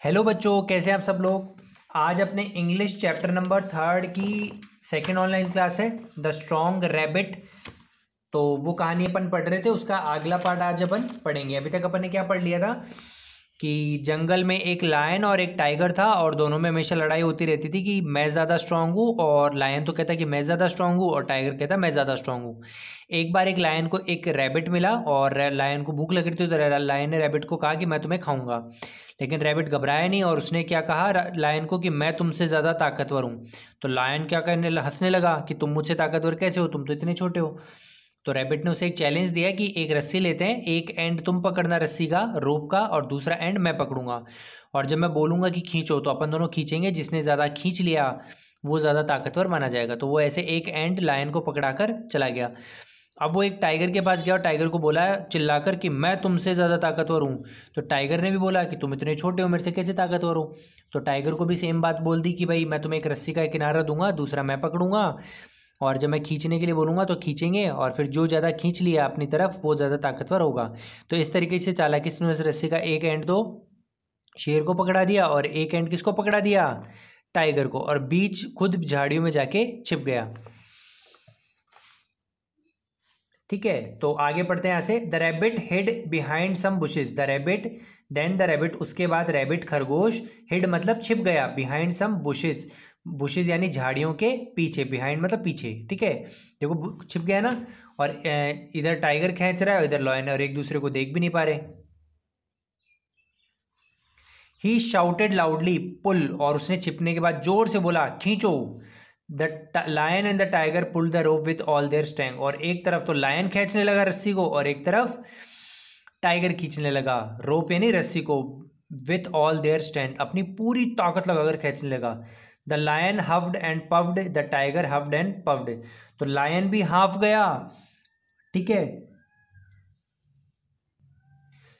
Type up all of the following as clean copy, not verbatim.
Hello बच्चों, कैसे हैं आप सब लोग। आज अपने इंग्लिश चैप्टर नंबर 3 की सेकंड ऑनलाइन क्लास है, द स्ट्रॉन्ग रैबिट। तो वो कहानी अपन पढ़ रहे थे, उसका अगला पार्ट आज अपन पढ़ेंगे। अभी तक अपन ने क्या पढ़ लिया था कि जंगल में एक लायन और एक टाइगर था और दोनों में हमेशा लड़ाई होती रहती थी कि मैं ज़्यादा स्ट्रांग हूँ, और लायन तो कहता कि मैं ज़्यादा स्ट्रांग हूँ और टाइगर कहता मैं ज़्यादा स्ट्रांग हूँ। एक बार एक लायन को एक रैबिट मिला और लायन को भूख लग रही थी, तो लायन ने रैबिट को कहा कि मैं तुम्हें खाऊंगा। लेकिन रैबिट घबराया नहीं और उसने क्या कहा लायन को कि मैं तुमसे ज़्यादा ताकतवर हूँ। तो लायन क्या करने हंसने लगा कि तुम मुझसे ताकतवर कैसे हो, तुम तो इतने छोटे हो। तो रैबिट ने उसे एक चैलेंज दिया कि एक रस्सी लेते हैं, एक एंड तुम पकड़ना रस्सी का, रोप का, और दूसरा एंड मैं पकड़ूंगा। और जब मैं बोलूंगा कि खींचो तो अपन दोनों खींचेंगे, जिसने ज़्यादा खींच लिया वो ज़्यादा ताकतवर माना जाएगा। तो वो ऐसे एक एंड लायन को पकड़ाकर चला गया। अब वो एक टाइगर के पास गया और टाइगर को बोला चिल्लाकर कि मैं तुमसे ज़्यादा ताकतवर हूँ। तो टाइगर ने भी बोला कि तुम इतने छोटे हो, मेरे से कैसे ताकतवर हो। तो टाइगर को भी सेम बात बोल दी कि भाई मैं तुम्हें एक रस्सी का एक किनारा दूंगा, दूसरा मैं पकड़ूंगा, और जब मैं खींचने के लिए बोलूँगा तो खींचेंगे, और फिर जो ज़्यादा खींच लिया अपनी तरफ वो ज़्यादा ताकतवर होगा। तो इस तरीके से चालाकी से उस रस्सी का एक एंड तो शेर को पकड़ा दिया और एक एंड किसको पकड़ा दिया, टाइगर को, और बीच खुद झाड़ियों में जाके छिप गया। ठीक है, तो आगे पढ़ते हैं यहाँ से। The rabbit hid behind some bushes. The rabbit then the rabbit, उसके बाद रैबिट खरगोश, हिड मतलब छिप गया, बिहाइंड सम बुशेस, बुशेस यानी झाड़ियों के पीछे, बिहाइंड मतलब पीछे। ठीक है, देखो छिप गया ना, और इधर टाइगर खींच रहा है, इधर लॉयन, और एक दूसरे को देख भी नहीं पा रहे। ही शाउटेड लाउडली पुल, और उसने छिपने के बाद जोर से बोला खींचो। The lion and the tiger pull the rope with all their strength, और एक तरफ तो लायन खींचने लगा रस्सी को और एक तरफ टाइगर खींचने लगा रोप यानी रस्सी को, विथ ऑल देयर स्ट्रेंथ अपनी पूरी ताकत लगाकर खींचने लगा। The lion huffed and puffed, the tiger huffed and puffed. तो लायन भी हाफ गया, ठीक है,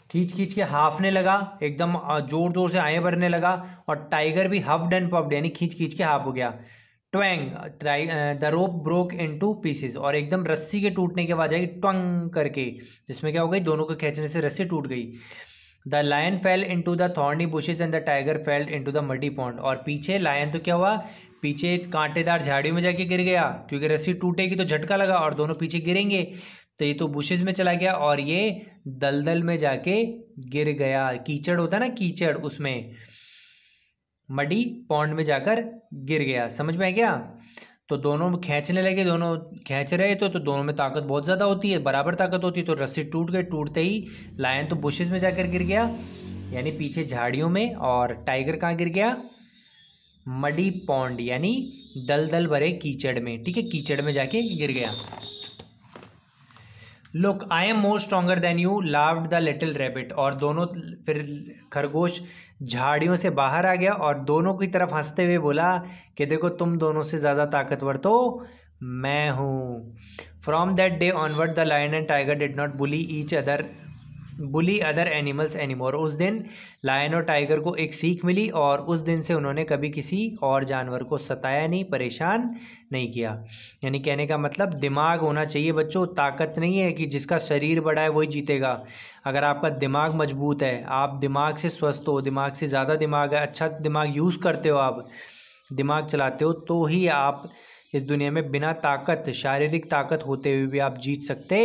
खींच खींच के हाफने लगा, एकदम जोर जोर से आए भरने लगा, और टाइगर भी हफ्ड एंड पफ्ड यानी खींच खींच के हाफ हो गया। Twang, the rope broke into pieces, और एकदम रस्सी के टूटने की आवाज आई ट्वंग करके, जिसमें क्या हो गई, दोनों को खींचने से रस्सी टूट गई। The lion fell into the thorny bushes and the tiger fell into the muddy pond, और पीछे लायन तो क्या हुआ, पीछे कांटेदार झाड़ियों में जाके गिर गया, क्योंकि रस्सी टूटेगी तो झटका लगा और दोनों पीछे गिरेंगे। तो ये तो बुशेस में चला गया और ये दलदल में जाके गिर गया। कीचड़ होता है ना, कीचड़, उसमें मडी पॉन्ड में जाकर गिर गया। समझ में आ गया। तो दोनों खींचने लगे, दोनों खींच रहे तो दोनों में ताकत बहुत ज़्यादा होती है, बराबर ताकत होती है। तो रस्सी टूट गई, टूटते ही लायन तो बुशेस में जाकर गिर गया यानी पीछे झाड़ियों में, और टाइगर कहाँ गिर गया, मडी पॉन्ड यानी दलदल भरे कीचड़ में। ठीक है, कीचड़ में जाके गिर गया। Look I am more stronger than you लाव्ड the little rabbit, और दोनों फिर खरगोश झाड़ियों से बाहर आ गया और दोनों की तरफ हंसते हुए बोला कि देखो तुम दोनों से ज़्यादा ताकतवर तो मैं हूँ। From that day onward the lion and tiger did not bully other animals anymore. उस दिन लायन और टाइगर को एक सीख मिली और उस दिन से उन्होंने कभी किसी और जानवर को सताया नहीं, परेशान नहीं किया। यानी कहने का मतलब दिमाग होना चाहिए बच्चों, ताकत नहीं है कि जिसका शरीर बड़ा है वही जीतेगा। अगर आपका दिमाग मजबूत है, आप दिमाग से स्वस्थ हो, दिमाग से ज़्यादा दिमाग है, अच्छा दिमाग यूज़ करते हो, आप दिमाग चलाते हो, तो ही आप इस दुनिया में बिना ताकत, शारीरिक ताकत होते हुए भी आप जीत सकते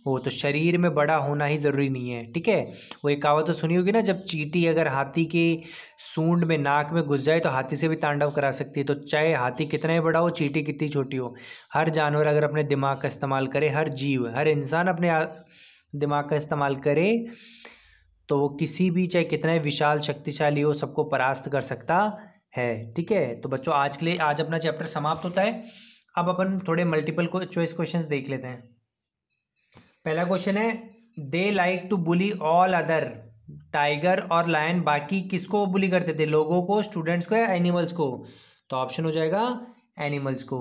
हो। तो शरीर में बड़ा होना ही ज़रूरी नहीं है। ठीक है, वो एक कहावत तो सुनी होगी ना, जब चींटी अगर हाथी के सूंड में, नाक में घुस जाए तो हाथी से भी तांडव करा सकती है। तो चाहे हाथी कितना ही बड़ा हो, चींटी कितनी छोटी हो, हर जानवर अगर अपने दिमाग का इस्तेमाल करे, हर जीव, हर इंसान अपने दिमाग का इस्तेमाल करे, तो वो किसी भी, चाहे कितना ही विशाल शक्तिशाली हो, सबको परास्त कर सकता है। ठीक है, तो बच्चों आज के लिए, आज अपना चैप्टर समाप्त होता है। अब अपन थोड़े मल्टीपल चॉइस क्वेश्चंस देख लेते हैं। पहला क्वेश्चन है, they like to bully all other. Tiger और लायन बाकी किसको बुली करते थे, लोगों को, स्टूडेंट्स को, या एनिमल्स को। तो ऑप्शन हो जाएगा एनिमल्स को।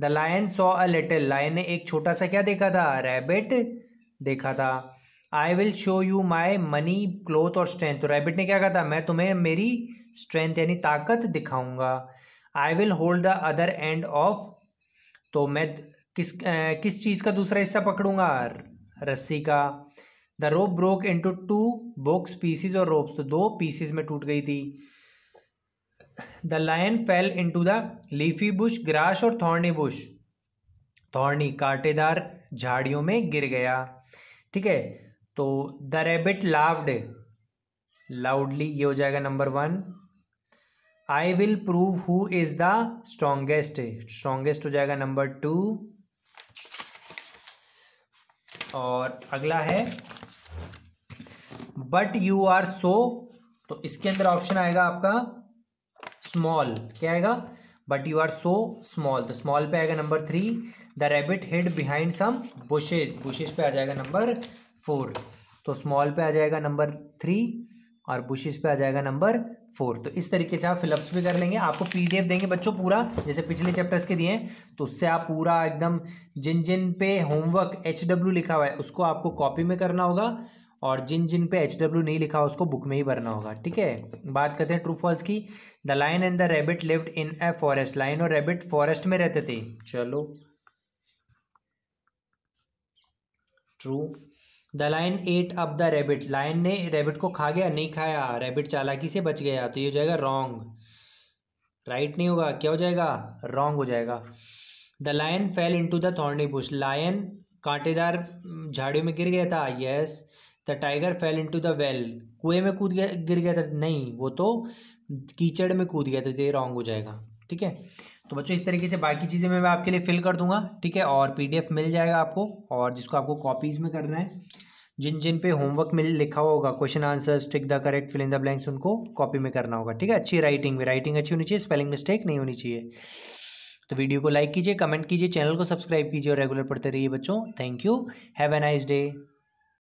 The lion saw a little, lion ने एक छोटा सा क्या देखा था, रैबिट देखा था। I will show you my money cloth और स्ट्रेंथ, तो रैबिट ने क्या कहा था, मैं तुम्हें मेरी स्ट्रेंथ यानी ताकत दिखाऊंगा। I will hold the other end of, तो मैं किस चीज़ का दूसरा हिस्सा पकड़ूंगा, रस्सी का। The rope broke into 2 books pieces और रोप्स, तो 2 पीसीज में टूट गई थी। The lion fell into the leafy bush, grass और थॉर्नी बुश, थॉर्नी कांटेदार झाड़ियों में गिर गया। ठीक है, तो द रैबिट लाव्ड लाउडली, ये हो जाएगा number 1। I will prove who is the strongest, strongest हो जाएगा नंबर 2। और अगला है बट यू आर सो, तो इसके अंदर ऑप्शन आएगा आपका स्मॉल, क्या आएगा, but you are so small, तो स्मॉल पे आएगा number 3। The rabbit hid behind some bushes, bushes पे आ जाएगा नंबर 4, तो स्मॉल पे आ जाएगा नंबर 3 और बुशेज पे आ जाएगा नंबर 4। तो इस तरीके से आप फिलअप्स भी कर लेंगे। आपको पीडीएफ देंगे बच्चों पूरा, जैसे पिछले चैप्टर्स के दिए हैं, तो उससे आप पूरा एकदम जिन जिन पे होमवर्क HW लिखा हुआ है उसको आपको कॉपी में करना होगा, और जिन जिन पे HW नहीं लिखा हो उसको बुक में ही भरना होगा। ठीक है, बात करते हैं ट्रू फॉल्स की। The lion and the rabbit lived in a forest, lion और रैबिट फॉरेस्ट में रहते थे। चलो true. The lion ate up the rabbit, lion ने रैबिट को खा गया, नहीं खाया, रैबिट चालाकी से बच गया, तो ये हो जाएगा रॉन्ग, राइट नहीं होगा, क्या हो जाएगा, रॉन्ग हो जाएगा। The lion fell into the thorny bush, lion कांटेदार झाड़ियों में गिर गया था, yes. The tiger fell into the well, कुएं में कूद गया, गिर गया था, नहीं, वो तो कीचड़ में कूद गया था, तो ये रॉन्ग हो जाएगा। ठीक है, तो बच्चों इस तरीके से बाकी चीज़ें मैं आपके लिए फिल कर दूंगा। ठीक है, और पीडीएफ मिल जाएगा आपको, और जिसको आपको कॉपीज़ में करना है, जिन जिन पे होमवर्क में लिखा होगा question answers tick the correct fill in the blanks, उनको कॉपी में करना होगा। ठीक है, अच्छी राइटिंग में, राइटिंग अच्छी होनी चाहिए, स्पेलिंग मिस्टेक नहीं होनी चाहिए। तो वीडियो को लाइक कीजिए, कमेंट कीजिए, चैनल को सब्सक्राइब कीजिए और रेगुलर पढ़ते रहिए बच्चों। Thank you, have a nice day.